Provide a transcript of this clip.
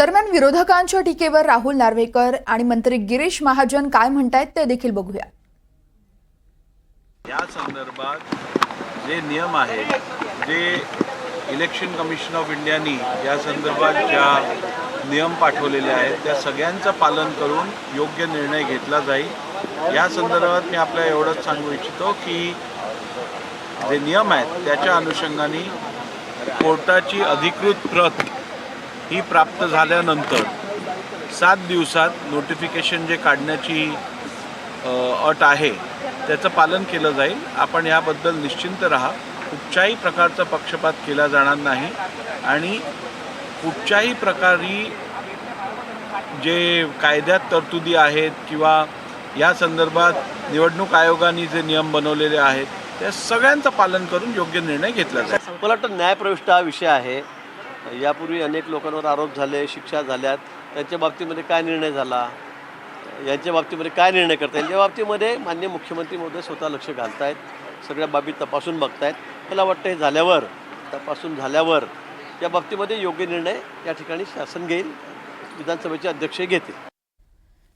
दरम्यान विरोधकांच्या टीकेवर राहुल नार्वेकर आणि मंत्री गिरीश महाजन काय म्हणतायत ते देखील बघूया। या संदर्भात जे नियम आहेत, जे इलेक्शन कमिशन ऑफ इंडियानी या संदर्भात ज्या नियम पाठवलेले आहेत त्या सगळ्यांचं पालन करून योग्य निर्णय घेतला जाईल। या संदर्भात मी आपल्याला एवढंच सांगू इच्छितो की जे नियम आहेत त्याच्या अनुषंगाने कोर्टाची अधिकृत प्रत ही प्राप्त झाल्यानंतर 7 दिवसात नोटिफिकेशन जे काढण्याची अट आहे त्याचं पालन केलं जाईल। आपण याबद्दल निश्चिंत राहा। कुठच्याही प्रकारचा पक्षपात केला जाणार नाही आणि कुठच्याही प्रकारे जे कायद्यात तरतुदी आहेत किंवा या संदर्भात निवडणूक आयोगाने जे नियम बनवलेले आहेत त्या सगळ्यांचं पालन करून योग्य निर्णय घेतला जाईल। मला वाटतं न्यायप्रविष्ट हा विषय आहे। यापूर्वी अनेक लोकांवर आरोप झाले, शिक्षा झाल्यात, त्यांच्या बाबतीमध्ये काय निर्णय झाला, यांच्या बाबतीमध्ये काय निर्णय करतात, यांच्या बाबतीमध्ये माननीय मुख्यमंत्री महोदय स्वतः लक्ष घालतायत, सगळ्या बाबी तपासून बघतायत। मला वाटतं हे झाल्यावर, तपासून झाल्यावर त्या बाबतीमध्ये योग्य निर्णय या ठिकाणी शासन घेईल, विधानसभेचे अध्यक्ष घेतील।